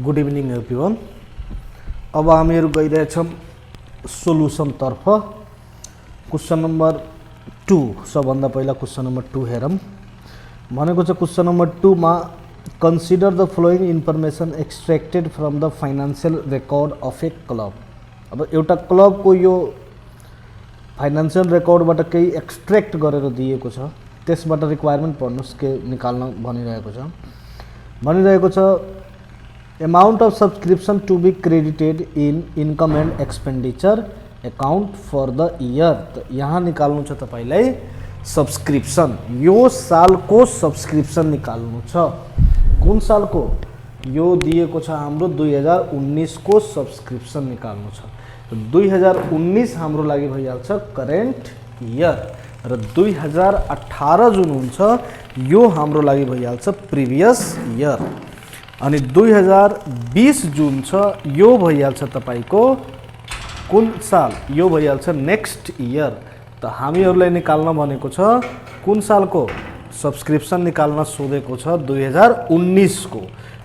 Good evening everyone. अब हामीहरू गइरहेछौँ solution तर्फ। क्वेसन नम्बर 2 सबभन्दा पहिला क्वेसन नम्बर 2 हेरौँ। भनेको छ क्वेसन नम्बर 2 मा consider the following information extracted from the financial record of A club. अब एउटा क्लबको यो फाइनान्शियल रेकर्डबाट केही एक्सट्र्याक्ट गरेर दिएको छ, त्यसबाट रिक्वायरमेन्ट पढ्नुस् के निकाल्न भनिरहेको छ। Amount of subscription to be credited in income and expenditure account for the year। तो यहाँ निकाल्नु छ तपाईलाई सब्सक्रिप्सन, यो सालको सब्सक्रिप्सन निकाल्नु छ। कुन सालको? यो दिएको छ हाम्रो 2019 को सब्सक्रिप्सन निकाल्नु छ। तो 2019 हाम्रो लागि भइहाल्छ करेन्ट इयर र 2018 जुन हुन्छ यो हाम्रो लागि भइहाल्छ प्रिभियस इयर। अनि 2020 जुन छ यो भइहाल्छ तपाईको कुन साल? यो भइहाल्छ नेक्स्ट इयर। त हामीहरूलाई निकाल्न भनेको छ कुन सालको सब्सक्रिप्सन निकाल्न सोधेको छ 2019 को।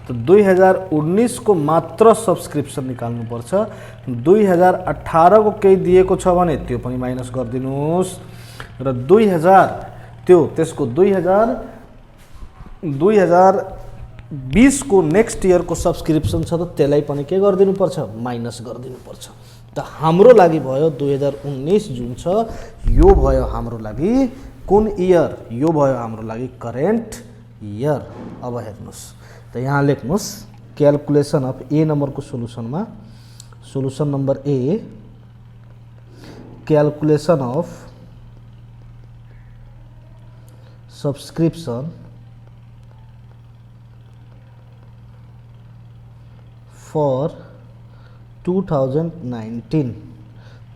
त 2019 को मात्र सब्सक्रिप्सन निकाल्नु पर्छ। 2018 को केही दिएको छ भने त्यो पनि माइनस गरिदिनुस् र 2000 त्यो त्यसको 2020 को नेक्स्ट इयर को सब्सक्रिप्सन छ त त्यसलाई पनि के गरिदिनु पर्छ? माइनस गरिदिनु पर्छ। त हाम्रो लागि भयो 2019 जुन छ यो भयो हाम्रो लागि कुन इयर? यो भयो हाम्रो लागि करेन्ट इयर। अब हेर्नुस् त यहाँ लेख्नुस् क्याल्कुलेसन अफ ए नम्बरको सोलुसनमा, solution number A, calculation of subscription for 2019।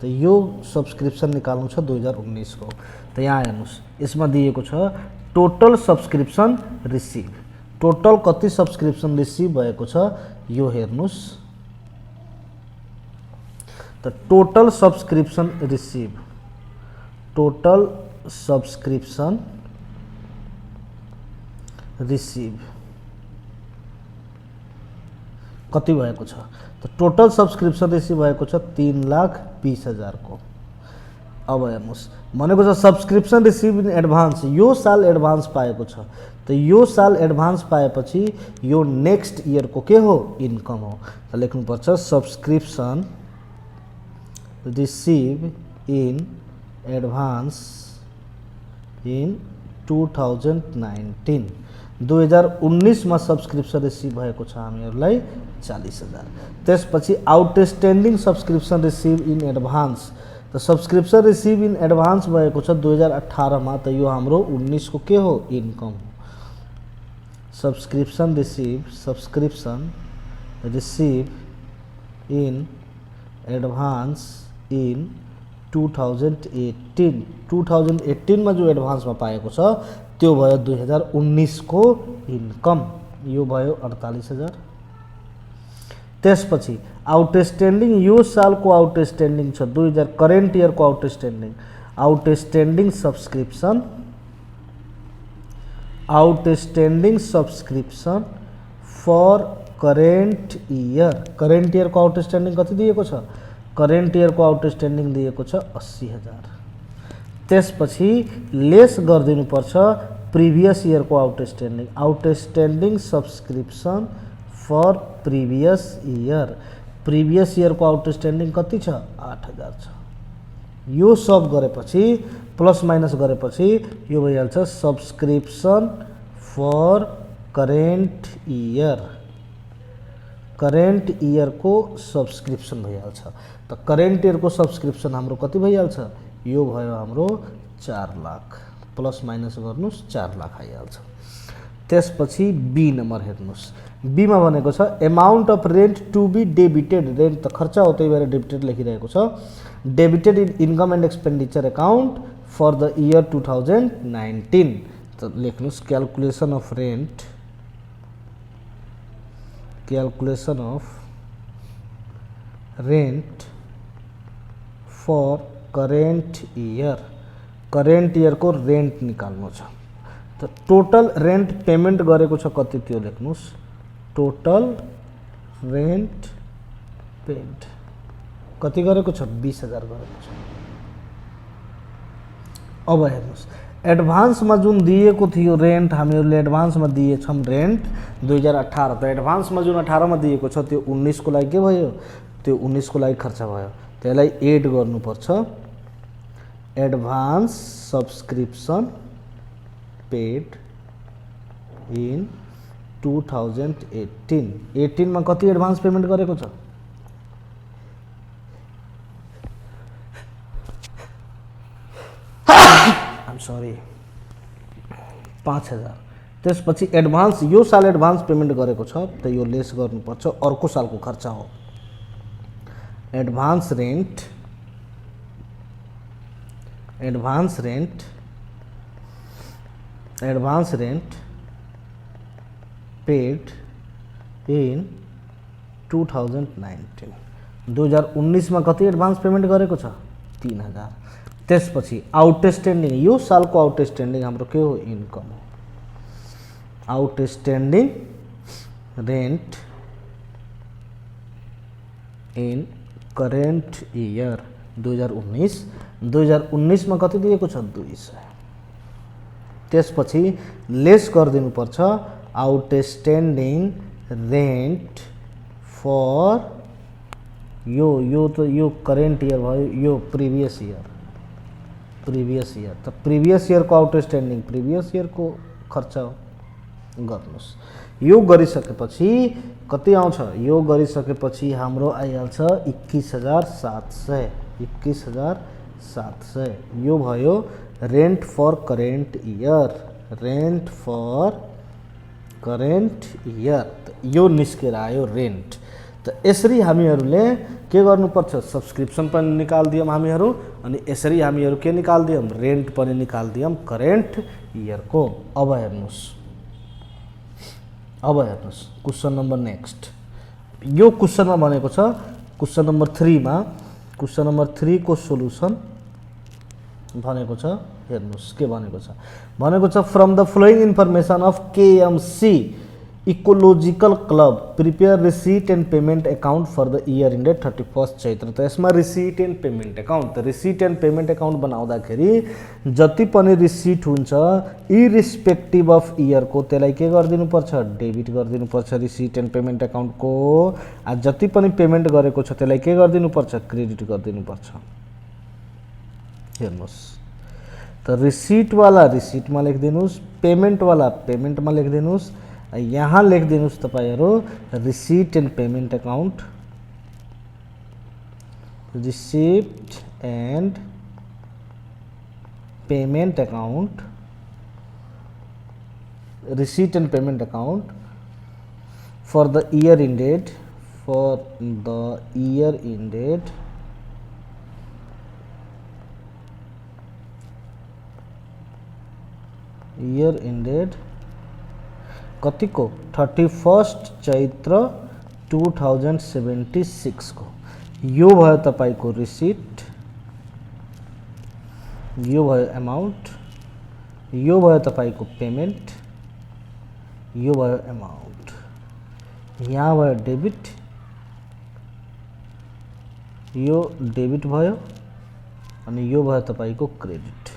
तो यो सब्सक्रिप्सन निकाल्नु छ 2019 को। तो यहाँ हेर्नुस् यसमा दिएको छ टोटल सब्सक्रिप्सन रिसिभ। टोटल कति सब्सक्रिप्सन रिसिभ भएको छ यो हेर्नुस्। तो total subscription receive, total subscription receive कति भएको छ? तो टोटल सब्सक्रिप्सन रिसिभ भएको छ 3,20,000 को। अब हेर्नुस् भनेको छ सब्सक्रिप्सन रिसिभ इन एडभान्स, यो साल एडभान्स पाएको छ। तो यो साल एडभान्स पाएपछि यो नेक्स्ट इयर को के हो? इन्कम हो। तो लेख्नु पर्छ subscription receive in advance in 2019। 2019 में सब्सक्रिप्सन रिसिभ भएको छ हामीहरूलाई 40,000। त्यसपछि outstanding subscription receive in advance. तो सब्सक्रिप्सन रिसिभ इन एडभान्स भएको छ 2018 में। तो यो हाम्रो 19 को के हो? इन्कम हो। Subscription receive in advance in 2018। 2018 में जो एडभान्स में पाएको छ त्यो भयो 2019 को इन्कम, यो भयो 48,000। त्यसपछि आउटस्ट्यान्डिङ यो साल को आउटस्ट्यान्डिङ छ 2000 करेन्ट इयर को outstanding, outstanding subscription, outstanding subscription for current year. Current year को आउटस्ट्यान्डिङ कति दिएको छ? करेन्ट इयर को आउटस्ट्यान्डिङ दिएको छ 80,000। त्यसपछि लेस गरिदिनु पर्छ प्रिभियस इयर को outstanding, outstanding subscription for previous year. Previous year को आउटस्ट्यान्डिङ कति छ? 8,000 छ। यो सब गरेपछि प्लस माइनस गरेपछि यो भइहाल्छ subscription for current year. Current year को सब्सक्रिप्सन भइहाल्छ। तो करेन्ट इयर को सब्सक्रिप्सन हाम्रो कति भइहाल्छ? यो भयो हाम्रो 4 लाख। प्लस माइनस गर्नुस् 4 लाख आइहाल्छ। त्यसपछि बी नम्बर हेर्नुस्। बी मा भनेको छ amount of rent to be debited. Rent त खर्च हो त्यही भएर डेबिटेड लेखिरहेको छ। Debited in income and expenditure account for the year 2019। त लेख्नुस् calculation of rent, calculation of rent for current year. Current year को रेन्ट निकाल्नु छ। तो टोटल रेन्ट पेमेन्ट गरेको छ कति त्यो लेख्नुस्। टोटल रेन्ट पेड कति गरेको छ 20,000 गरेको छ। अब हेर्नुहोस् एडभान्समा जुन दिएको थियो रेन्ट हामीहरूले एडभान्समा दिएछौँ रेन्ट 2018 त एडभान्समा जुन 18 मा दिएको छ त्यो 19 को लागि के भयो, त्यो 19 को लागि खर्च भयो, त्यसलाई एड गर्नुपर्छ। एडभान्स सब्सक्रिप्सन पेड इन 2018 मा कति एडभान्स पेमेन्ट गरेको छ, सरी 5,000। त्यसपछि एडभान्स यो साल एडभान्स पेमेन्ट गरेको छ त यो लेस गर्नुपर्छ, अर्को सालको खर्च हो। एडभान्स रेन्ट पेड इन 2019 2019 मा कति एडभान्स पेमेन्ट गरेको छ 3,000। त्यसपछि आउटस्ट्यान्डिङ यो सालको आउटस्ट्यान्डिङ हाम्रो के हो, इन्कम हो। Outstanding rent in current year 2019 मा कति दिएको छ 200। त्यसपछि लेस गरिदिनुपर्छ आउटस्ट्यान्डिङ रेन्ट फर यो करेन्ट इयर भयो, यो प्रिभियस इयर त प्रिभियस इयरको आउटस्ट्यान्डिङ प्रिभियस इयरको खर्च गर्नुहोस्। यो गरिसकेपछि कति आउँछ, यो गरिसकेपछि हाम्रो आइहाल्छ 21,700 यो भयो रेन्ट फर करेन्ट इयर यो निस्केर आयो रेन्ट। त यसरी हामीहरूले के गर्नुपर्छ, सब्सक्रिप्सन पनि निकाल्दियौँ हामीहरू, अनि यसरी हामीहरू के निकाल्दियौँ, रेन्ट पनि निकाल्दियौँ करेन्ट इयरको। अब हेर्नुहोस् क्वेसन नम्बर नेक्स्ट। यो क्वेसनमा भनेको छ क्वेसन नम्बर 3 को सोलुसन भनेको छ। हेर्नुहोस् के भनेको छ from the following information of KMC ecological club prepare receipt and payment account for the year ended 31 Chaitra. त यसमा रिसीट एन्ड पेमेन्ट एकाउन्ट, त रिसीट एन्ड पेमेन्ट एकाउन्ट बनाउँदाखेरि जति पनि रिसीट हुन्छ इरिस्पेक्टिभ अफ इयरको त्यसलाई के गरिदिनुपर्छ, डेबिट गरिदिनुपर्छ रिसीट एन्ड पेमेन्ट एकाउन्टको। जति पनि पेमेन्ट गरेको छ त्यसलाई के गरिदिनुपर्छ, क्रेडिट गरिदिनुपर्छ। हेर्नुहोस् त रिसीटवाला रिसीटमा लेखिदिनुहोस्, पेमेन्टवाला पेमेन्टमा लेखिदिनुहोस्, यहाँ लेखिदिनुहोस् तपाईहरु receipt and payment account, receipt and payment account, receipt and payment account for the year ended कति को 31 चैत्र 2076 को। यो भयो तपाईको रिसीट, यो भयो अमाउन्ट, यो भयो तपाईको पेमेन्ट, यो भयो अमाउन्ट, यहाँ भयो डेबिट, यो डेबिट भयो, अनि यो भयो तपाईको क्रेडिट,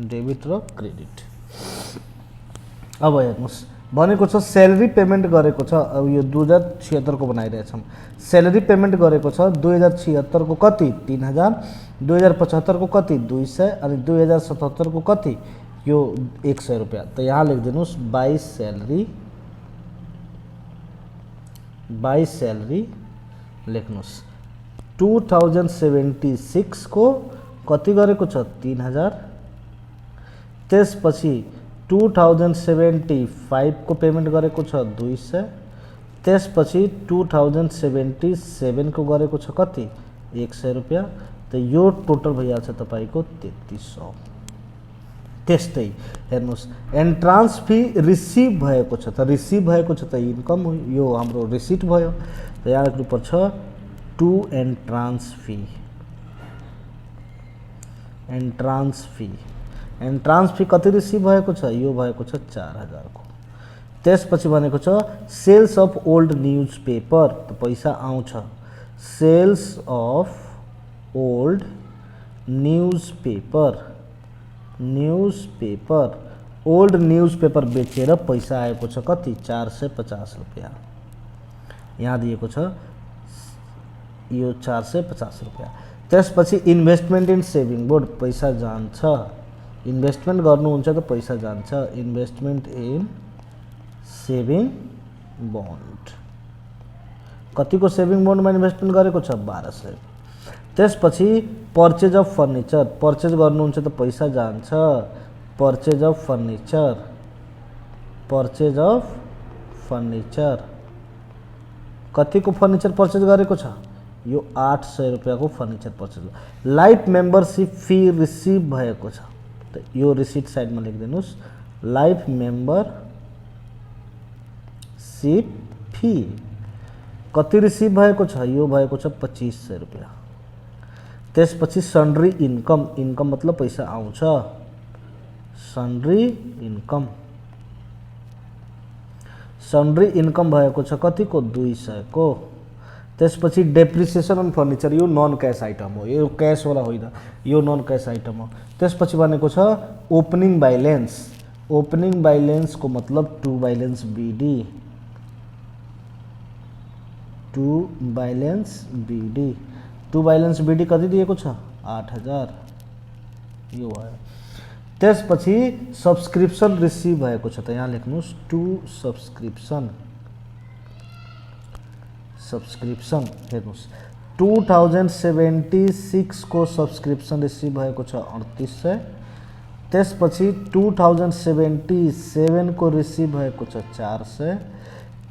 डेबिट र क्रेडिट। अब हेर्नुस् भनेको छ सैलरी पेमेन्ट गरेको छ, अब यो 2076 को बनाइरहेछौँ। सैलरी पेमेन्ट गरेको छ 2076 को कति 3000, 2075 को कति 200 अनि 2077 को कति यो 100 रुपैयाँ। त यहाँ लेखिदिनुस् बाई सैलरी लेख्नुस्। 2076 को कति गरेको छ 3000, त्यसपछि 2075 को पेमेन्ट गरेको छ 200, त्यसपछि 2077 को गरेको छ कति 100 रुपैयाँ। त यो टोटल भइहाल्छ तपाईको 3300। त्यस्तै हेर्नुस् एन्ट्रान्स फी रिसिभ भएको छ, त रिसिभ भएको छ त इन्कम हो, यो हाम्रो रिसिट भयो। त यहाँ लेख्नु पर्छ टु एन्ट्रान्स फी कति रिसिभ भएको छ, यो भएको छ 4000 को। त्यसपछि भनेको छ sales of old newspaper, त पैसा आउँछ। Sales of old newspaper, old newspaper बेचेर पैसा आएको छ कति 450 रुपैयाँ। यहाँ दिएको छ यो 450 रुपैयाँ। त्यसपछि इन्भेस्टमेन्ट इन सेभिङ बोर्ड, पैसा जान्छ। इन्भेस्टमेन्ट गर्नुहुन्छ त पैसा जान्छ। इन्भेस्टमेन्ट इन सेभिङ बन्ड, कतिको सेभिङ बन्डमा इन्भेस्टमेन्ट गरेको छ 1200। त्यसपछि पर्चेज अफ फर्निचर, पर्चेज गर्नुहुन्छ त पैसा जान्छ। पर्चेज अफ फर्निचर, कतिको फर्निचर पर्चेज गरेको छ यो 800 रुपैयाँको furniture purchase. Life membership fee receive भएको छ, त यो रिसिट साइडमा लेखिदिनुहोस्। लाइफ मेम्बरसिप फी कति रिसिभ भएको छ, यो भएको छ 2500 रुपैयाँ। त्यसपछि सन्ड्री इन्कम, इन्कम मतलब पैसा आउँछ। सन्ड्री इन्कम भएको छ कतिको 200 को। त्यसपछि डेप्रिसिएसन अन फर्निचर, यो नन क्यास आइटम हो, यो क्यास वाला होइन, यो नन क्यास आइटम हो। त्यसपछि भनेको छ ओपनिङ बैलेन्स, ओपनिङ बैलेन्सको मतलब to balance B D, to balance B D कति दिएको छ 8000, यो भयो। त्यसपछि सब्सक्रिप्सन रिसिभ भएको छ, त यहाँ लेख्नुहोस् टू सब्सक्रिप्सन हेर्नुहोस् 2076 को सब्सक्रिप्सन रिसिभ भएको छ 3800। त्यसपछि 2077 को रिसिभ भएको छ 400।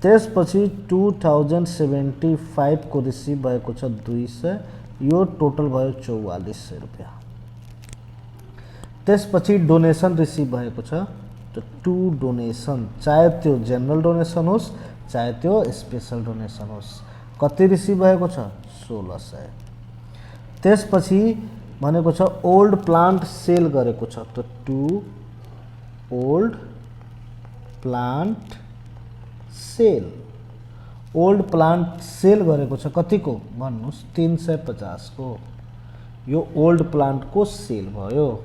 त्यसपछि 2075 को रिसिभ भएको छ 200, यो टोटल भयो 4400 रुपैयाँ। त्यसपछि डोनेसन रिसिभ भएको छ, त टू डोनेसन, चाहे त्यो जेनरल डोनेसन होस् चाहे त्यो स्पेशल डोनेसन होस्, कति रिसिभ भएको छ 1600। त्यसपछि भनेको छ ओल्ड प्लान्ट सेल गरेको छ, त to old plant sale, old plant sale गरेको छ कतिको भन्नुहोस् 350 को, यो ओल्ड प्लान्ट को सेल भयो।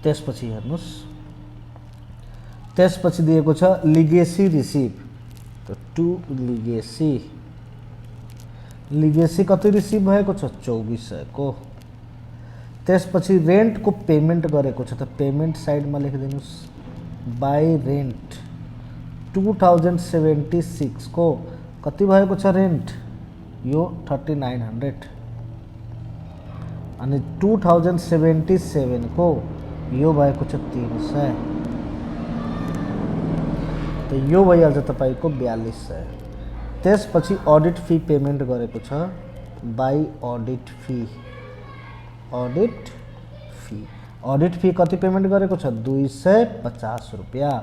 त्यसपछि हेर्नुहोस्, त्यसपछि दिएको छ लिगेसी रिसिभ, त टू लिगेसी कति रिसिभ भएको छ 2400 को। त्यसपछि रेन्ट को पेमेन्ट गरेको छ, त पेमेन्ट साइडमा लेखिदिनुहोस् बाई रेन्ट 2076 को कति भएको छ रेन्ट, यो 3900। अनि 2077 को यो भएको छ 300, त यो भइहाल्छ तपाईको 4200। त्यसपछि अडिट फी पेमेन्ट गरेको छ बाई अडिट फी कति पेमेन्ट गरेको छ 250 रुपैयाँ।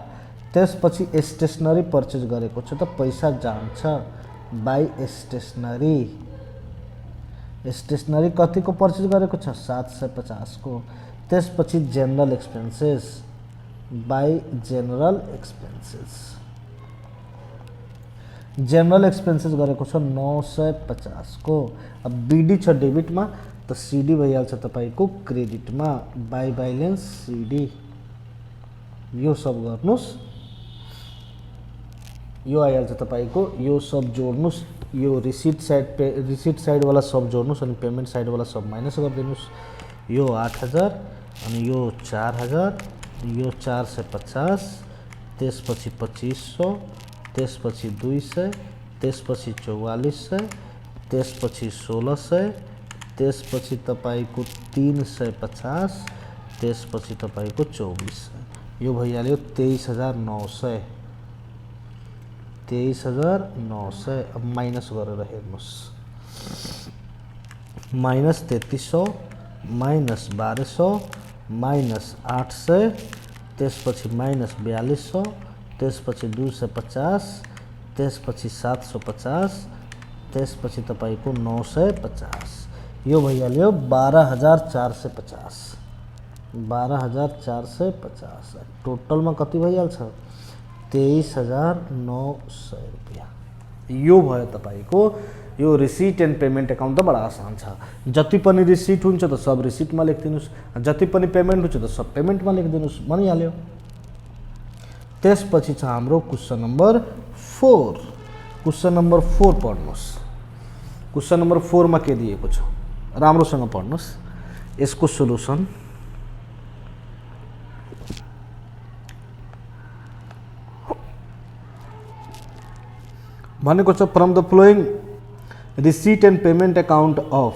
त्यसपछि स्टेसनरी पर्चेज गरेको छ, त पैसा जान्छ बाई स्टेसनरी कतिको पर्चेज गरेको छ 750 को। त्यसपछि general expenses by general expenses गरेको छ 950 को। अब बीडी छ डेबिटमा, त सीडी भइहाल्छ तपाईको क्रेडिटमा बाई बैलेन्स सीडी, यो सब गर्नुस्, यो आइहाल्छ तपाईको, यो सब जोड्नुस्, यो रिसिट साइड वाला सब जोड्नुस्, अनि पेमेन्ट साइड वाला सब माइनस गरिदिनुस्। यो 8000 अनि यो 4000, यो 450, त्यसपछि 2500, त्यसपछि 200, त्यसपछि 4400, त्यसपछि 1600, त्यसपछि तपाईको 350, त्यसपछि तपाईको 2400, यो भइहाल्यो 23900। अब माइनस गरेर हेर्नुस्, माइनस 3300, माइनस 1200, माइनस 800, त्यसपछि माइनस 4200, त्यसपछि 250, त्यसपछि 750, त्यसपछि तपाईको 950, यो भइहाल्यो 12450। 12,450 टोटल में कति भइहाल्छ 23,900 रुपैयाँ। यो भयो तपाईको यो रिसिट एन्ड पेमेन्ट एकाउन्ट त बडा आसान छ। जति पनि रिसिट हुन्छ त सब रिसिटमा लेखिदिनुस्, जति पनि पेमेन्ट हुन्छ त सब पेमेन्टमा लेखिदिनुस्, बनिहाल्यो। त्यसपछि छ हाम्रो क्वेशन नम्बर 4। क्वेशन नम्बर 4 पढ्नुस्। क्वेशन नम्बर 4 मा के दिएको छ राम्रोसँग पढ्नुस्। यसको सोलुसन भनेको छ from the following receipt and payment account of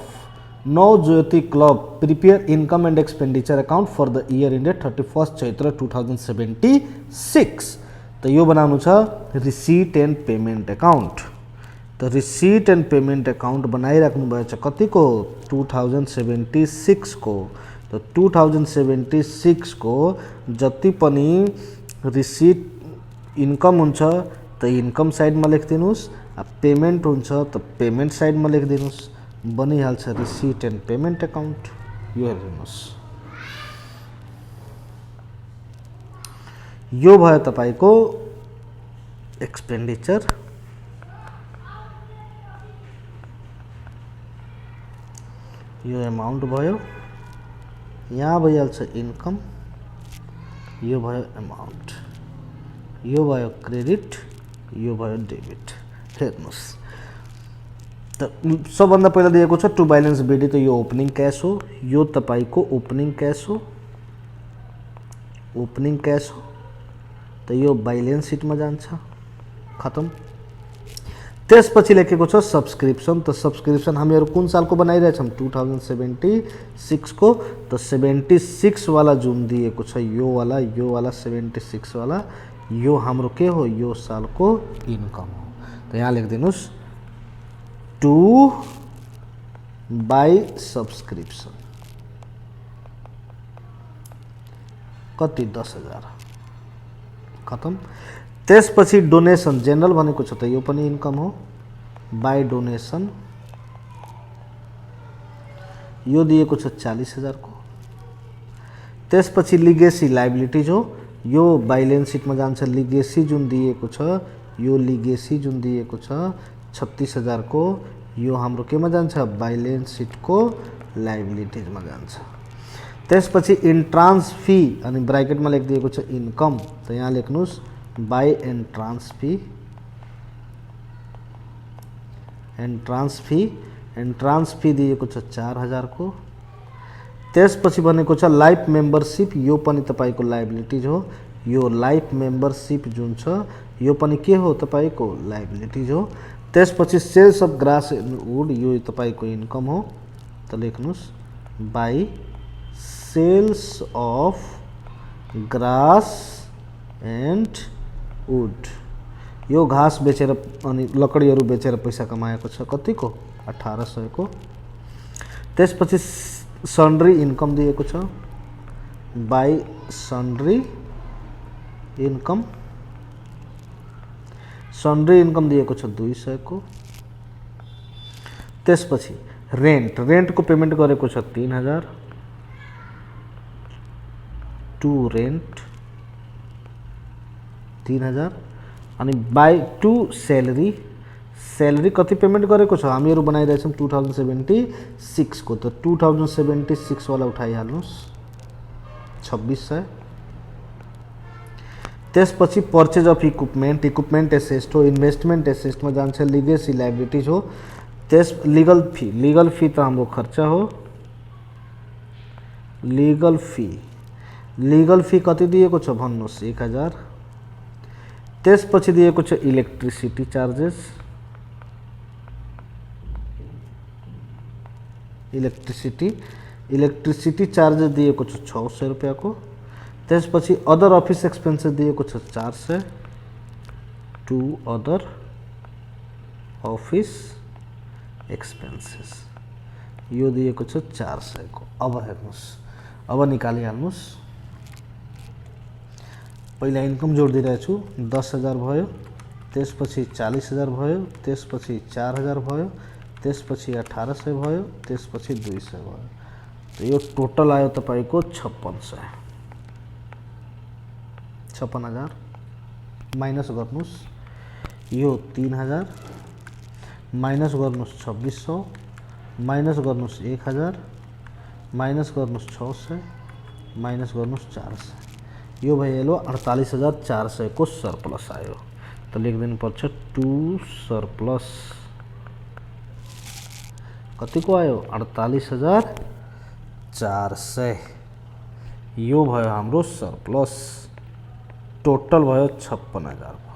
Navjyoti club prepare income and expenditure account for the year ended 31 Chaitra 2076। त यो बनाउनु छ रिसिट एन्ड पेमेन्ट एकाउन्ट। त रिसिट एन्ड पेमेन्ट एकाउन्ट बनाइराख्नु भएछ कतिको 2076 को। त 2076 को जति पनि रिसिट इन्कम हुन्छ त इन्कम साइडमा लेखिदिनुस्, पेमेन्ट हुन्छ त पेमेन्ट साइडमा लेखिदिनुस्, बनिहाल्छ रिसिट एन्ड पेमेन्ट एकाउन्ट। यो हेर्नुस्, यो भयो तपाईको एक्सपेन्डिचर, यो एमाउन्ट भयो, यहाँ भइहाल्छ इन्कम, यो भयो एमाउन्ट, यो भयो क्रेडिट, यो भयो डेबिट। हेर्नुस् त सबभन्दा पहिला दिएको छ टु ब्यालेन्स बिडी, त यो ओपनिङ क्यास हो, यो तपाईको ओपनिङ क्यास हो, ओपनिङ क्यास हो। त यो ब्यालेन्स सिटमा जान्छ, खतम। त्यसपछि लेखेको छ सब्सक्रिप्सन। त सब्सक्रिप्सन हामीहरू कुन सालको बनाइरहेछौँ 2076 को। त 76 वाला जुन दिएको छ यो वाला 76 वाला यो हाम्रो के हो यो सालको इन्कम हो। त यहाँ लेखिदिनुस् टु बाई सब्सक्रिप्सन कति 10,000 खतम। त्यसपछि डोनेसन जेनरल भनेको छ त यो पनि इन्कम हो, बाई डोनेसन यो दिएको छ 40,000 को। त्यसपछि लिगेसी लाइबिलिटीज हो, यो ब्यालेन्स सिटमा जान्छ। लिगेसी जुन दिएको छ यो लिगेसी जुन दिएको छ 36,000 को, यो हाम्रो केमा जान्छ ब्यालेन्स सिटको लाइबिलिटीजमा जान्छ। त्यसपछि इन्ट्रान्स फी अनि ब्राकेटमा लेखिदिएको छ इन्कम। त यहाँ लेख्नुस् by entrance fee, entrance fee दिएको छ 4,000 को। त्यसपछि भनेको छ लाइफ मेम्बरसिप, यो पनि तपाईको लाइबिलिटीज हो। यो लाइफ मेम्बरसिप जुन छ यो पनि के हो तपाईको लाइबिलिटीज हो। त्यसपछि sales of grass and wood, यो तपाईको इन्कम हो। त लेख्नुस् by sales of grass and wood, यो घाँस बेचेर अनि लकडीहरू बेचेर पैसा कमाएको छ कतिको 1800 को। त्यसपछि सन्ड्री इन्कम दिएको छ by sundry income, sundry income दिएको छ 200 को। त्यसपछि रेन्टको पेमेन्ट गरेको छ 3,000 टु रेन्ट 3,000 अनि बाई टु सैलरी कति पेमेन्ट गरेको छ हामीहरू बनाइरहेछौँ 2076 को। त 2076 वाला उठाइहाल्नुस् 2600। त्यसपछि पर्चेज अफ इक्विपमेन्ट एसेस्ट हो, इन्भेस्टमेन्ट एसेस्टमा जान्छ। लिगेसी लाइबिलिटीज हो। त्यस लिगल फी त हाम्रो खर्च हो। लिगल फी कति दिएको छ भन्नुस् 1000। त्यसपछि दिएको छ इलेक्ट्रिसिटी चार्जेस, इलेक्ट्रिसिटी चार्जेस दिएको छ 600 रुपैयाँ को। त्यसपछि अदर अफिस एक्सपेन्सेस दिएको छ 400 टु अदर अफिस एक्सपेन्सेस, यो दिएको छ 400 को। अब हेर्नुस्, अब निकालिहाल्नुस्। पहिला इन्कम जोडिदिरहेछु 10,000 भयो, त्यसपछि 40,000 भयो, त्यसपछि 4,000 भयो, त्यसपछि 1800 भयो, त्यसपछि 200 भयो। तो यो टोटल आयो तपाईको 5600 56,000 माइनस गर्नुस् यो 3000 माइनस गर्नुस् 2600 माइनस गर्नुस् 1000 माइनस गर्नुस् 600 माइनस गर्नुस् 400 यो भइहाल्यो 48,400 को सरप्लस आयो। त लेखिदिनु पर्छ 2 सरप्लस कतिको आयो 48,400 यो भयो हाम्रो सरप्लस। टोटल भयो 56,000 को।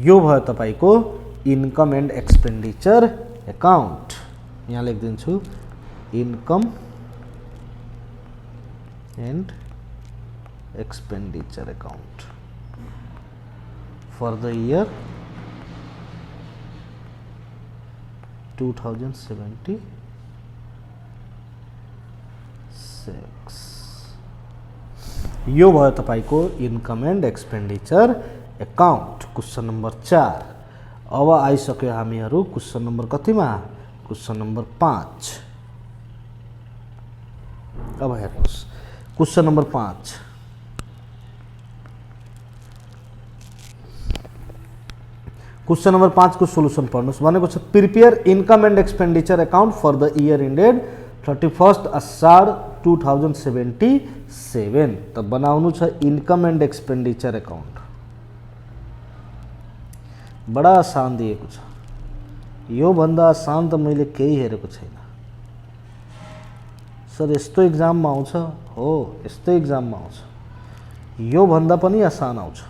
यो भयो तपाईको इन्कम एन्ड एक्सपेन्डिचर एकाउन्ट। यहाँ लेखिदिन्छु income and expenditure account for the year 2076। यो भयो तपाईको income and expenditure account. Question number 4। अब आइसक्यो हामीहरु क्वेशन नम्बर कतिमा? Question number 5। अब हेर्नुस् क्वेशन नम्बर 5। क्वेशन नम्बर 5 को सोलुसन पढ्नुस् भनेको छ prepare income and expenditure account for the year ended 31 Asar 2077। त बनाउनु छ इन्कम एन्ड एक्सपेन्डिचर एकाउन्ट। बडा आसान दिएको छ। यो भन्दा आसान त मैले केही हेरेको छैन। सर यस्तो एक्जाममा आउँछ? हो यस्तो एक्जाममा आउँछ। यो भन्दा पनि आसान आउँछ।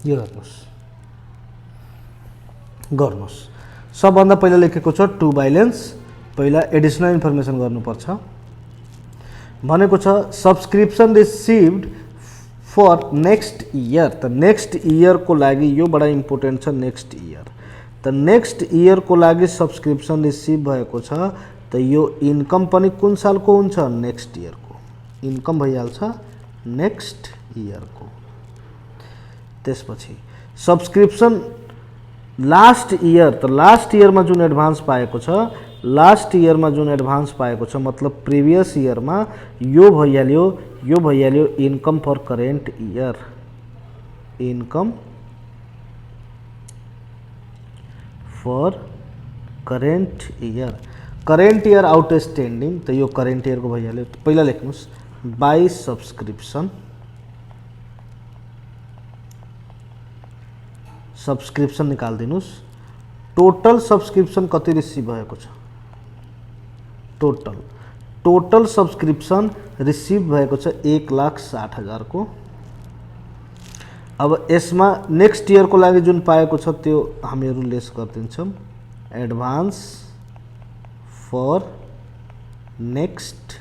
यो गर्नुस्। सबभन्दा पहिला लेखेको छ टु ब्यालेन्स। पहिला एडिसनल इन्फर्मेसन गर्नुपर्छ। भनेको छ subscription received for next year. त नेक्स्ट इयर को लागि यो बडा इम्पोर्टेन्ट छ। नेक्स्ट इयर त नेक्स्ट इयर को लागि सब्सक्रिप्सन रिसिभ भएको छ। त यो इन्कम पनि कुन सालको हुन्छ? नेक्स्ट इयर को इन्कम भइहाल्छ नेक्स्ट इयर को। त्यसपछि सब्सक्रिप्सन लास्ट इयर। त लास्ट इयरमा जुन एडभान्स पाएको छ, लास्ट इयरमा जुन एडभान्स पाएको छ मतलब प्रिभियस इयरमा यो भइहाल्यो income for current year. Income for current year. Current year outstanding. त यो करेन्ट इयर को भइहाल्यो। पहिला लेख्नुस् बाइ सब्सक्रिप्सन। सब्सक्रिप्सन निकाल्दिनुस्। टोटल सब्सक्रिप्सन कति रिसिभ भएको छ? टोटल सब्सक्रिप्सन रिसिभ भएको छ 1,60,000 को। अब यसमा नेक्स्ट इयर को लागि जुन पाएको छ त्यो हामीहरु लेस गर्दिन्छौं। एडभान्स फर नेक्स्ट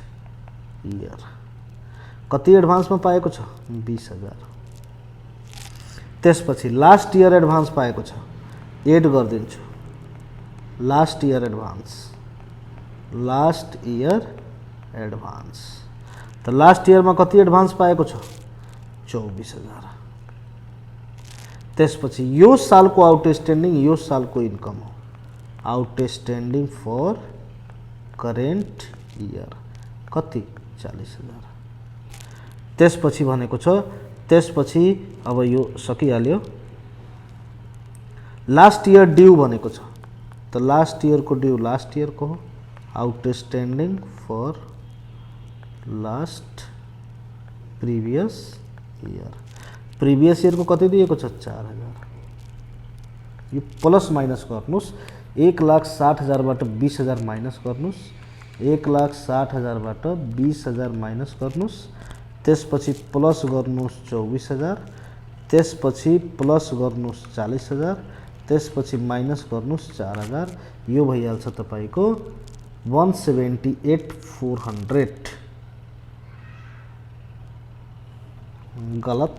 इयर कति एडभान्समा पाएको छ? 20,000। त्यसपछि लास्ट इयर एडभान्स पाएको छ। एड गर्दिन्छु लास्ट इयर एडभान्स। त लास्ट इयरमा कति एडभान्स पाएको छ? 24,000। त्यसपछि यो सालको आउटस्ट्यान्डिङ यो सालको इन्कम हो। आउटस्ट्यान्डिङ फर करेन्ट इयर कति? 40,000। त्यसपछि भनेको छ त्यसपछि अब यो सकिहाल्यो। लास्ट इयर ड्यू भनेको छ। त लास्ट इयर को ड्यू लास्ट इयर को हो। Outstanding for last previous year previous year को कति दिएको छ 4000। यो प्लस माइनस गर्नुस् 1,60,000 बाट 20,000 माइनस गर्नुस् 1,60,000 बाट 20,000 माइनस गर्नुस् त्यसपछि प्लस गर्नुस् 24,000 त्यसपछि प्लस गर्नुस् 40,000 त्यसपछि माइनस गर्नुस् 4,000 यो भइहाल्छ तपाईको 178,400। गलत।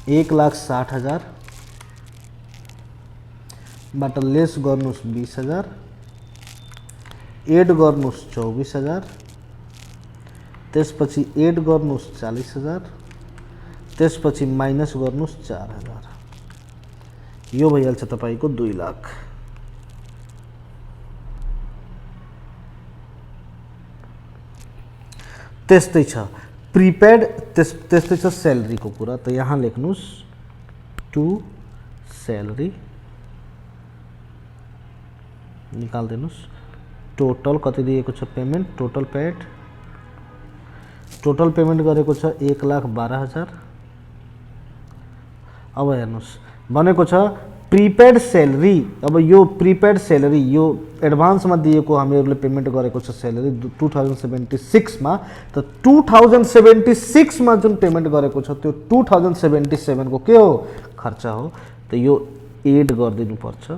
1,60,000 बाट लेस गर्नुस् 20,000 एड गर्नुस् 24,000 त्यसपछि एड गर्नुस् 40,000 त्यसपछि माइनस गर्नुस् 4,000 यो भइहाल्छ तपाईको 2 लाख। त्यस्तै छ प्रिपेड त्यस्तै छ सैलरी को कुरा। त यहाँ लेख्नुस् टू सैलरी निकाल्दिनुस् टोटल कति दिएको छ पेमेन्ट टोटल पेमेन्ट गरेको छ 1,12,000। अब हेर्नुस् भनेको छ प्रिपेड सैलरी। अब यो प्रिपेड सैलरी यो एडभान्स में दिएको हामीहरूले पेमेन्ट गरेको छ सैलरी 2076 मा। त 2076 मा जुन पेमेन्ट गरेको छ त्यो 2077 को के हो खर्च हो। त यो एड गरिदिनु पर्छ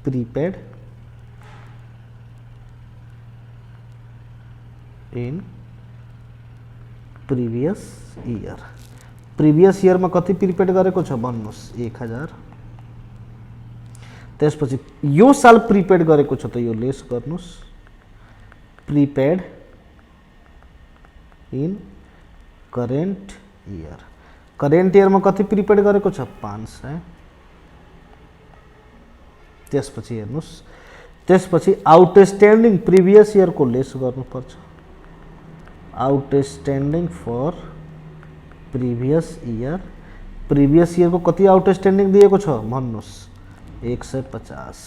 prepaid in previous year. Previous year में कति प्रिपेड गरेको छ भन्नुस् 1,000 त्यसपछि यो साल प्रिपेड गरेको छ त यो लेस गर्नुस् prepaid in current year. Current year में कति प्रिपेड गरेको छ 500 त्यसपछि हेर्नुस् त्यसपछि आउटस्ट्यान्डिङ प्रिभियस इयर को लेस गर्नुपर्छ आउटस्ट्यान्डिङ फर प्रिभियस इयर को कति आउटस्ट्यान्डिङ दिएको छ भन्नुस् 150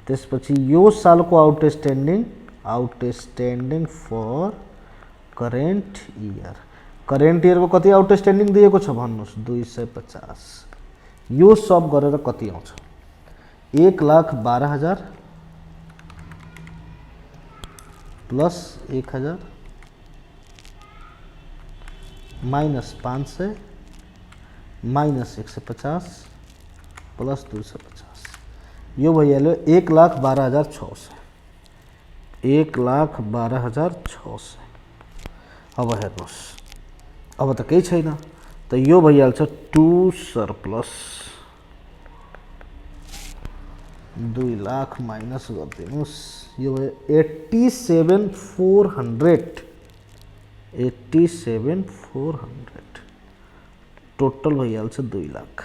त्यसपछि यो सालको आउटस्ट्यान्डिङ फर करेन्ट इयर को कति आउटस्ट्यान्डिङ दिएको छ भन्नुस् 250 यो सब गरेर कति आउँछ 1,12,000 प्लस 1,000 माइनस 500 माइनस 150 प्लस 250 यो भइहाल्यो 1,12,600 1,12,600। अब हेर्नुस् अब त केही छैन त यो भइहाल्छ 2 सरप्लस 2 लाख माइनस गरिदिनुस् यो भयो 87,400 टोटल भइहाल्छ 2 लाख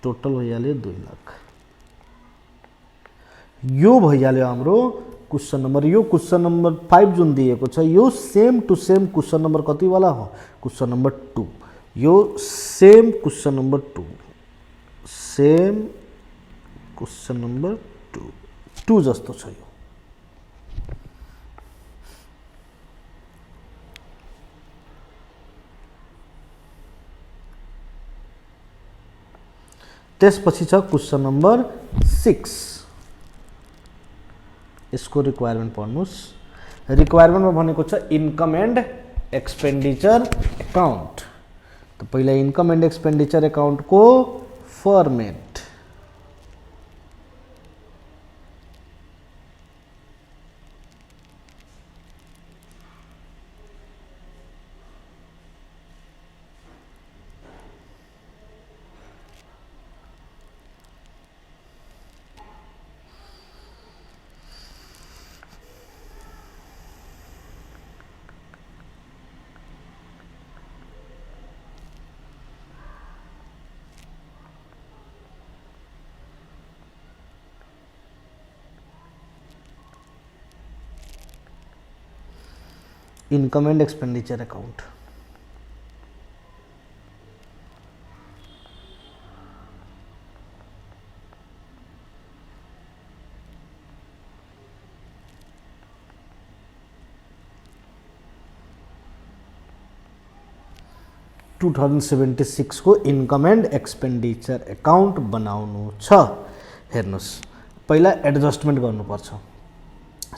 टोटल भइहाल्यो 2 लाख। यो भइहाल्यो हाम्रो क्वेश्चन नंबर। यो क्वेश्चन नंबर 5 जुन दिएको छ यो same to same question number कति वाला हो क्वेश्चन नंबर 2 यो same question number 2 same question number 2 जस्तो छ यो। त्यसपछि छ क्वेश्चन नंबर 6 यसको रिक्वायरमेन्ट पढ्नुस्। रिक्वायरमेन्ट में भनेको छ इन्कम एन्ड एक्सपेन्डिचर अकाउंट। तो पहिला इन्कम एन्ड एक्सपेन्डिचर अकाउंट को format income and expenditure account. 2076 को इन्कम एन्ड एक्सपेन्डिचर एकाउन्ट बनाउनु छ। हेर्नुहोस्, पहिला एडजस्टमेन्ट गर्नुपर्छ।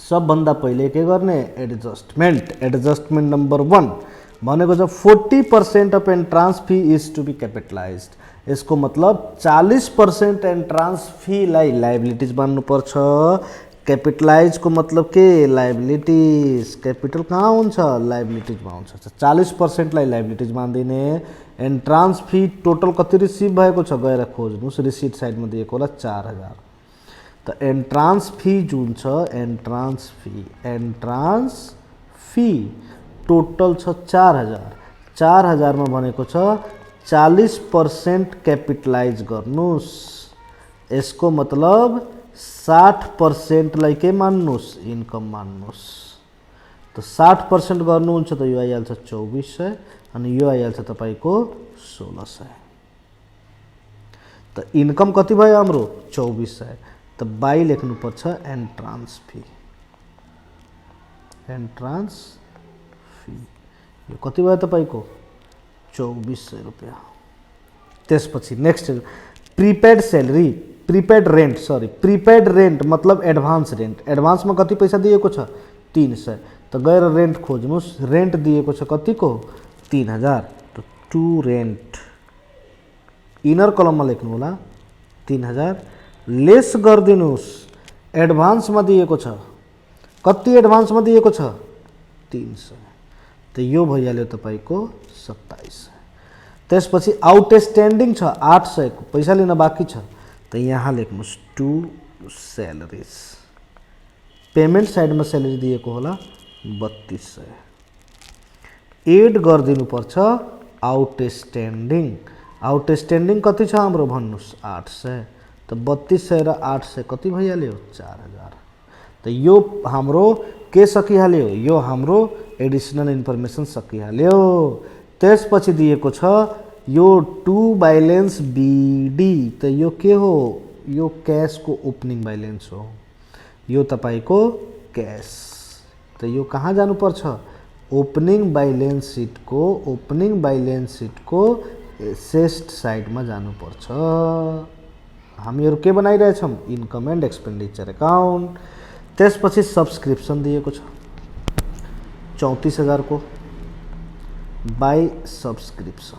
सबभन्दा पहिले के गर्ने, एडजस्टमेन्ट नम्बर 1 भनेको छ 40% of entrance fee is to be capitalized. यसको मतलब 40% एन्ट्रान्स फीलाई लाइबिलिटिज मान्नुपर्छ। क्यापिटलाइज को मतलब के, लाइबिलिटिज। क्यापिटल कहाँ हुन्छ, लाइबिलिटिजमा हुन्छ। 40% लाई लाइबिलिटिज मान्दिने। एन्ट्रान्स फी टोटल कति रिसिभ भएको छ गएर खोज्नुहोस्, रिसिट साइडमा दिएको होला 4000। त एन्ट्रान्स फी जुन छ, एन्ट्रान्स फी टोटल छ 4000। 4000 मा भनेको छ 40% क्यापिटलाइज गर्नुस्। यसको मतलब 60% लाई के मान्नुस्, इन्कम मान्नुस्। त 60% गर्नुहुन्छ त यो आइहाल्छ 2400 अनि यो आइहाल्छ तपाईको 1600। त इन्कम कति भयो हाम्रो 2400। त बाई लेख्नुपर्छ एन्ट्रान्स फी। यो कति भयो तपाईको 2400 रुपैयाँ। त्यसपछि next prepaid salary, prepaid rent मतलब एडभान्स रेन्ट। एडभान्समा कति पैसा दिएको छ 300। त गएर रेन्ट खोज्नुस्। रेन्ट दिएको छ कतिको 3000। त टु रेन्ट इनर कलममा लेख्नु होला 3000 लेस गरिदिनुस्। एडभान्समा दिएको छ कति, एडभान्समा दिएको छ 300। त यो भइहाल्यो तपाईको 2700। त्यसपछि आउटस्ट्यान्डिङ छ 800 को, पैसा लिन बाँकी छ। त यहाँ लेख्नुस् टु स्यालेरिज। पेमेन्ट साइडमा स्यालेरी दिएको होला 3200। एड गरिदिनु पर्छ आउटस्ट्यान्डिङ। आउटस्ट्यान्डिङ कति छ हाम्रो भन्नुस् 800। त 3200 र 800 कति भइहाल्यो 4000। त यो हाम्रो के सकिहाल्यो, यो हाम्रो एडिसनल इन्फर्मेसन सकिहाल्यो। त्यसपछि दिएको छ यो टु बैलेन्स बीडी। त यो के हो, यो क्याश को ओपनिङ बैलेन्स हो। यो तपाईको क्याश। त यो कहाँ जानुपर्छ, ओपनिङ बैलेन्स सिट को एसेट साइडमा जानुपर्छ। हामीहरु के बनाइरहेछौं, इन्कम एन्ड एक्सपेन्डिचर एकाउन्ट। त्यसपछि सब्सक्रिप्सन दिएको छ 34000 को बाई सब्सक्रिप्सन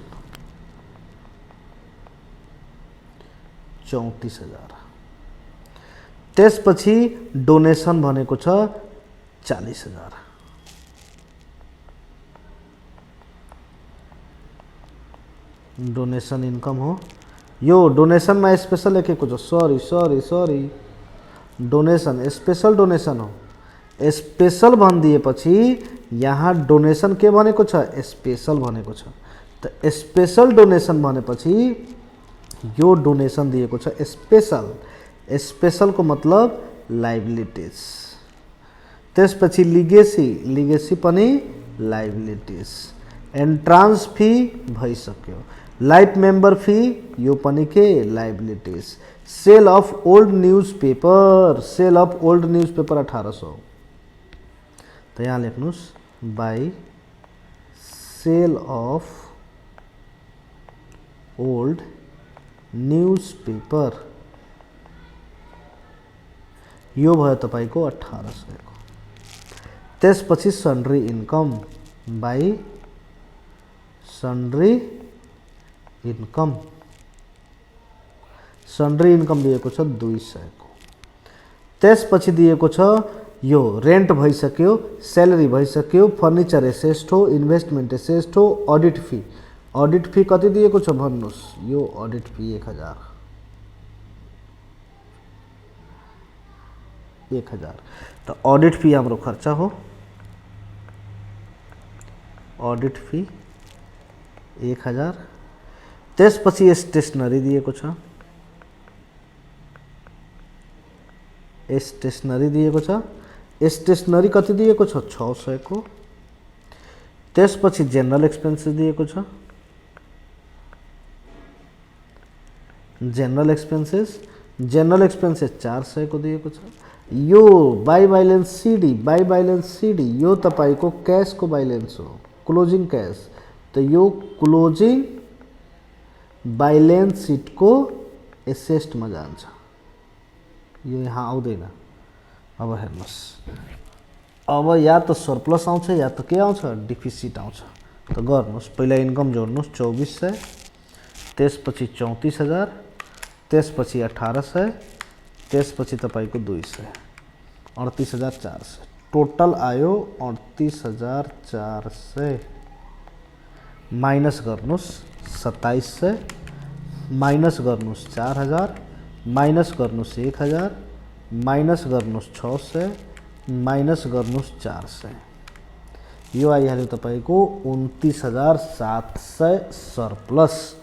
34000। त्यसपछि डोनेसन भनेको छ 40000। डोनेसन इन्कम हो। यो डोनेसनमा स्पेशल लेखेको छ, सरी डोनेसन स्पेशल डोनेसन हो। स्पेशल भनिदिएपछि यहाँ डोनेसन के भनेको छ, स्पेशल भनेको छ। त स्पेशल डोनेसन भनेपछि यो डोनेसन दिएको छ स्पेशल। स्पेशल को मतलब लाइबिलिटिज। त्यसपछि लिगेसी पनि लाइबिलिटिज। एन्ट्रान्स फी भइसक्यो। लाइफ मेम्बर फी यो पनि के liabilities. Sale of old newspaper 1800। त यहाँ लेख्नुस् by sale of old newspaper. यो भयो तपाईको 1800 को। त्यसपछि sundry income by sundry income. Sundry income दिएको छ 200 को। त्यसपछि दिएको छ यो रेन्ट भइसक्यो, स्यालेरी भइसक्यो, फर्निचर एसेस्ट हो, इन्भेस्टमेन्ट एसेस्ट हो, अडिट फी। अडिट फी कति दिएको छ भन्नुस्, यो अडिट फी 1000। त अडिट फी हाम्रो खर्च हो। Audit fee 1000। त्यसपछि स्टेशनरी दिएको छ। स्टेशनरी कति दिएको छ 600 को। त्यसपछि जनरल एक्सपेन्सेस दिएको छ। जनरल एक्सपेन्सेस 400 को दिएको छ। यो बाई बैलेन्स सिडी यो तपाईको क्याश को बैलेन्स हो, क्लोजिङ क्याश। त त यो क्लोजिङ ब्यालेन्स सिटको एसेस्टमा जान्छ, यो यहाँ आउँदैन। अब हेर्नुहोस्, अब या त सरप्लस आउँछ या त के आउँछ, डिफिसिट आउँछ। त गर्नुहोस्, पहिला इन्कम जोड्नुहोस् 2400, त्यसपछि 34000, त्यसपछि 1800, त्यसपछि तपाईँको 200, 38400, टोटल आयो 38400। माइनस गर्नुहोस् 2700, माइनस गर्नुहोस् 4000, माइनस गर्नुहोस् 1000, माइनस गर्नुहोस् 600, माइनस गर्नुहोस् 400, यो आइहाल्यो तपाईँको 29700 सरप्लस।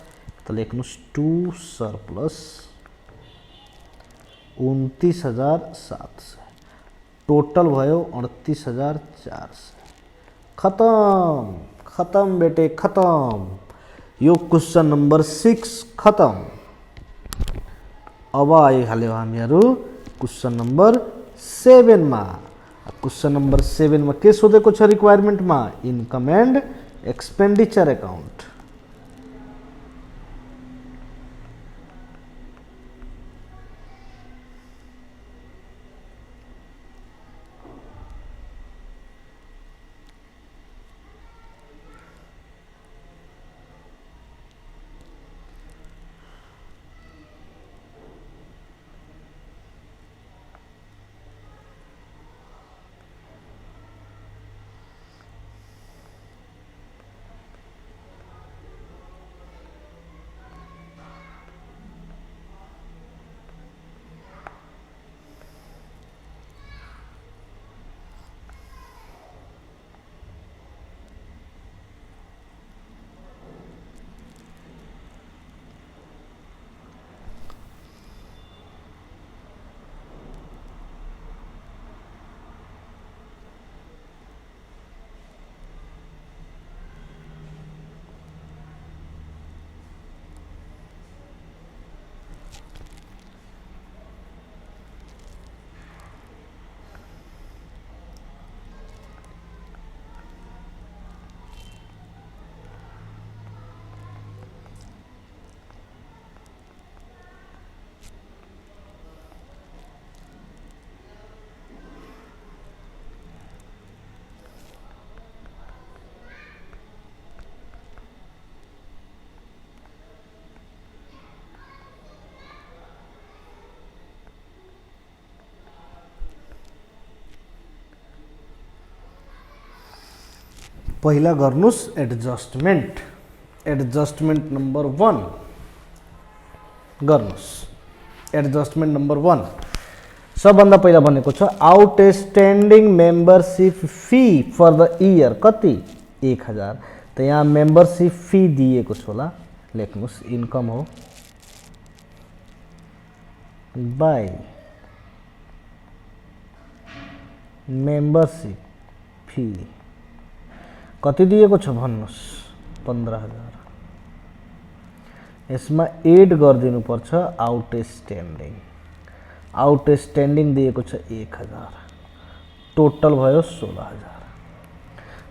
त लेख्नुहोस् 2 सरप्लस 29700, टोटल भयो 38400। खत्म खत्म बेटे खत्म, यो क्वेश्चन नंबर 6 खत्म। अब आइहाल्यो हामीहरू क्वेश्चन नंबर 7 मा। क्वेश्चन नंबर 7 में के सोधेको छ रिक्वायरमेंट में, इनकम एंड एक्सपेंडिचर अकाउंट। पहिला गर्नुस् एडजस्टमेंट, एडजस्टमेंट नंबर 1 गर्नुस्। एडजस्टमेंट नंबर 1 सबभन्दा पहिला भनेको छ outstanding membership fee for the year कति 1000। त यहाँ मेम्बरशिप फी दिएको छ होला, लेख्नुस् इन्कम हो बाई मेम्बरशिप फी कति दिएको छ भन्नुस् 15000। यसमा एड गरिदिनु पर्छ आउटस्ट्यान्डिङ, आउटस्ट्यान्डिङ दिएको छ 1000, टोटल भयो 16000।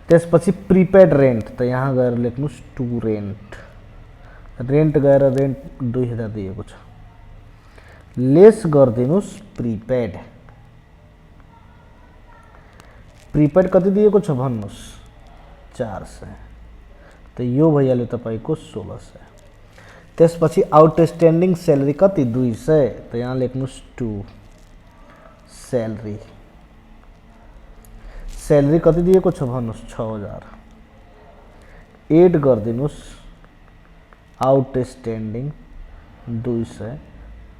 त्यसपछि प्रिपेड रेन्ट, त यहाँ गएर लेख्नुस् टु रेन्ट, रेन्ट गएर रेन्ट 2000 दिएको छ, लेस गरिदिनुस् प्रिपेड, प्रिपेड कति दिएको छ भन्नुस् 400। त यो भइहाल्यो तपाईको 1600। त्यसपछि आउटस्ट्यान्डिङ सैलरी कति 200, त यहाँ लेख्नुस् 2 सैलरी, सैलरी कति दिएको छ भन्नुस् 6000, एड गरिदिनुस् आउटस्ट्यान्डिङ 200,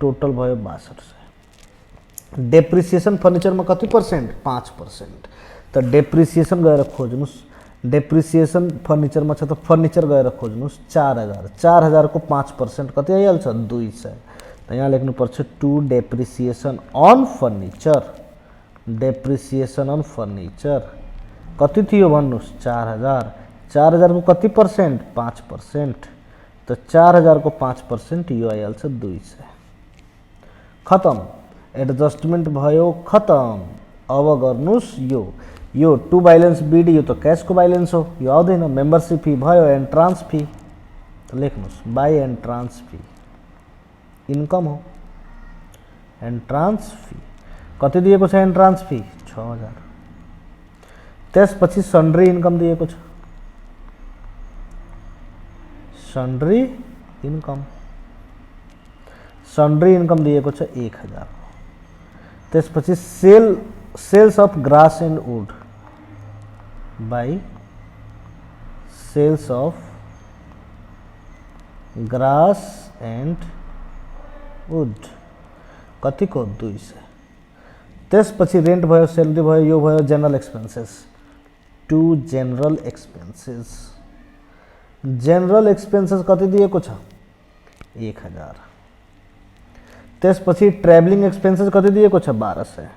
टोटल भयो 6200। डेप्रिसिएसन फर्निचर में कति परसेंट 5%। त डेप्रिसिएसन गएर खोज्नुस्, डेप्रिसिएसन फर्निचर में छ त फर्निचर गएर खोज्नुस् 4000, 4000 को 5% कति आइहाल्छ 200। त यहाँ लेख्नु पर्छ to depreciation on furniture, depreciation on furniture कति थियो भन्नुस् 4000, 4000 को कति परसेंट 5%। त 4000 को 5% यो आइहाल्छ 200। खत्म, एडजस्टमेंट भयो खत्म। अब गर्नुस् यो यो टू बैलेंस बीडी यो तो कैश को बैलेंस हो, यो आउँदैन। मेम्बरशिप फी भयो, एन्ट्रान्स फी तो लेख्नुहोस् बाई एन्ट्रान्स फी इन्कम हो। एन्ट्रान्स फी कति दिएको छ? Entrance fee 6000। त्यसपछि सन्ड्री इन्कम दिएको छ, सन्ड्री इन्कम दिएको छ 1000। त्यसपछि sales of grass and wood by sales of grass and wood कतिको? 200। त्यसपछि रेन्ट भयो, सैलरी भयो, यो भयो general expenses. To general expenses, general expenses कति दिएको छ? 1000। त्यसपछि ट्राभलिङ एक्सपेन्सेस कति दिएको छ? 1200।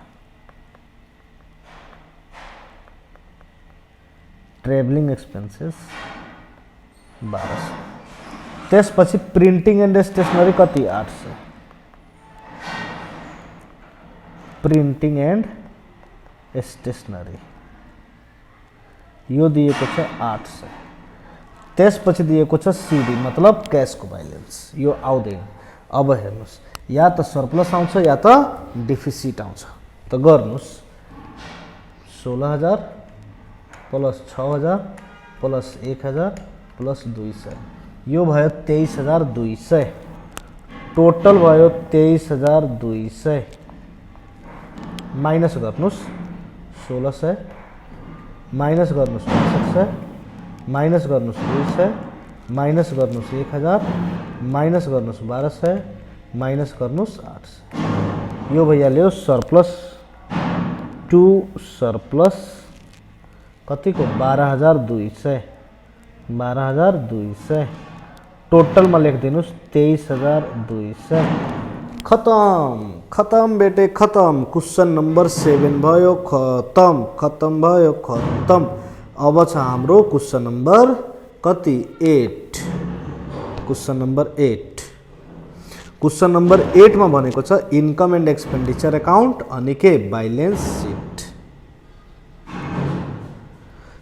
Travelling expenses 1200। त्यसपछि प्रिन्टिङ एन्ड स्टेसनरी कति? 800। प्रिन्टिङ एन्ड स्टेसनरी यो दिएको छ 800। त्यसपछि दिएको छ सीडी मतलब क्याशको बैलेन्स, यो आउँदैन। अब हेर्नुस्, या त सरप्लस आउँछ या त डिफिसिट आउँछ। त गर्नुस् 16000 प्लस 6000 प्लस 1000 प्लस 200 यो भयो 23200। टोटल भयो 23200 माइनस गर्नुस् 1600 माइनस गर्नुस् 6500 माइनस गर्नुस् 200 माइनस गर्नुस् 1000 माइनस गर्नुस् 1200 माइनस गर्नुस् 800। यो भइहाल्यो सरप्लस टु सरप्लस कतिको? 12200। 12200 टोटलमा लेखिदिनुस् 23200। खत्म बेटे खत्म। क्वेश्चन नंबर 7 भयो खत्म भयो खत्म। अब छ हाम्रो क्वेश्चन नंबर कति? 8। Question number 8। क्वेश्चन नंबर 8 मा भनेको छ इन्कम एन्ड एक्सपेन्डिचर अकाउन्ट अनि के? Balance sheet.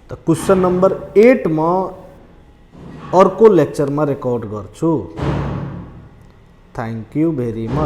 त क्वेश्चन नंबर 8 मा अर्को लेक्चरमा रेकर्ड गर्छु। Thank you very much.